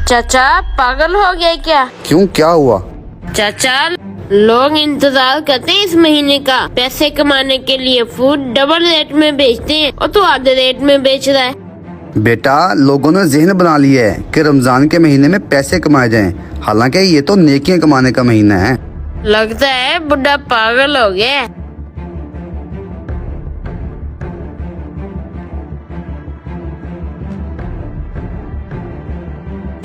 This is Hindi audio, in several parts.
चाचा पागल हो गए क्या? क्यों, क्या हुआ? चाचा लोग इंतजार करते हैं इस महीने का पैसे कमाने के लिए। फूड डबल रेट में बेचते हैं और तू आधे रेट में बेच रहा है। बेटा, लोगों ने जहन बना लिया है कि रमजान के महीने में पैसे कमाए जाएं, हालांकि ये तो नेकियां कमाने का महीना है। लगता है बुढ़ा पागल हो गया।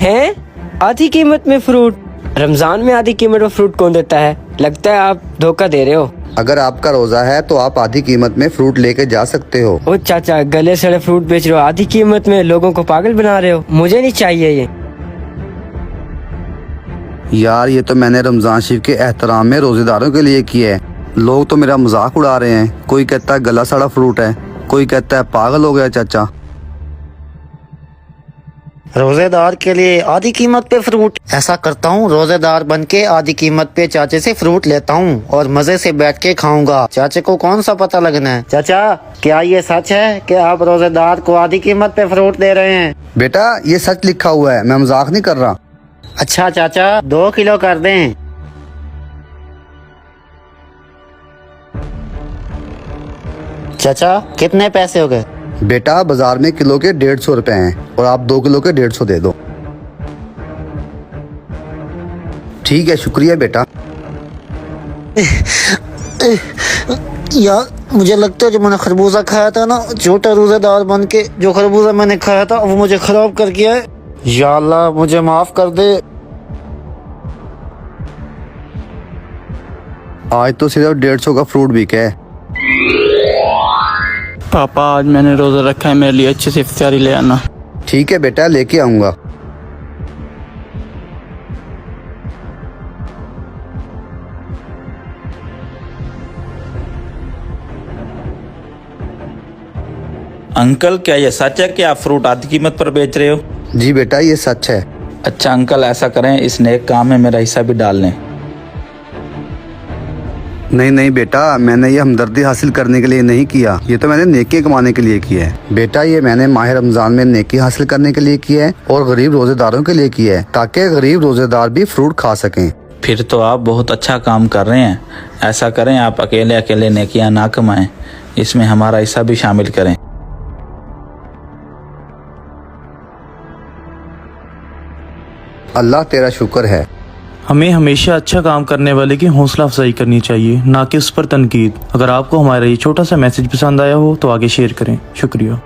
हैं? आधी कीमत में फ्रूट? रमजान में आधी कीमत में फ्रूट कौन देता है? लगता है आप धोखा दे रहे हो। अगर आपका रोजा है तो आप आधी कीमत में फ्रूट लेके जा सकते हो। ओ चाचा, गले सड़े फ्रूट बेच रहे हो आधी कीमत में, लोगों को पागल बना रहे हो। मुझे नहीं चाहिए ये। यार, ये तो मैंने रमजान शरीफ के एहतराम में रोजेदारों के लिए किया है। लोग तो मेरा मजाक उड़ा रहे हैं। कोई कहता है गला सड़ा फ्रूट है, कोई कहता है पागल हो गया चाचा। रोजेदार के लिए आधी कीमत पे फ्रूट? ऐसा करता हूँ, रोजेदार बन के आधी कीमत पे चाचे से फ्रूट लेता हूँ और मजे से बैठ के खाऊंगा। चाचे को कौन सा पता लगना है। चाचा, क्या ये सच है कि आप रोजेदार को आधी कीमत पे फ्रूट दे रहे हैं? बेटा, ये सच लिखा हुआ है, मैं मजाक नहीं कर रहा। अच्छा चाचा, 2 किलो कर दें। चाचा, कितने पैसे हो गए? बेटा, बाजार में किलो के 150 रुपए हैं और आप 2 किलो के 150 दे दो। ठीक है, शुक्रिया बेटा। यार, मुझे लगता है जो मैंने खरबूजा खाया था ना, छोटा रोजेदार बन के जो खरबूजा मैंने खाया था वो मुझे खराब कर गया है। या अल्लाह, मुझे माफ कर दे। आज तो सिर्फ 150 का फ्रूट बिका है। पापा, आज मैंने रोजा रखा है, मेरे लिए अच्छे से इफ्तारी ले आना। ठीक है बेटा, लेके आऊंगा। अंकल, क्या ये सच है कि आप फ्रूट आधी कीमत पर बेच रहे हो? जी बेटा, ये सच है। अच्छा अंकल, ऐसा करें, इस नेक काम में मेरा हिस्सा भी डाल लें। नहीं नहीं बेटा, मैंने ये हमदर्दी हासिल करने के लिए नहीं किया, ये तो मैंने नेकी कमाने के लिए किया है। बेटा, ये मैंने माह रमजान में नेकी हासिल करने के लिए किया है और गरीब रोजेदारों के लिए किया है, ताकि गरीब रोजेदार भी फ्रूट खा सकें। फिर तो आप बहुत अच्छा काम कर रहे हैं। ऐसा करें, आप अकेले अकेले नेकियां ना कमाएं, इसमें हमारा हिस्सा भी शामिल करें। अल्लाह तेरा शुक्र है। हमें हमेशा अच्छा काम करने वाले की हौसला अफजाई करनी चाहिए, ना कि उस पर तनकीद। अगर आपको हमारा ये छोटा सा मैसेज पसंद आया हो तो आगे शेयर करें। शुक्रिया।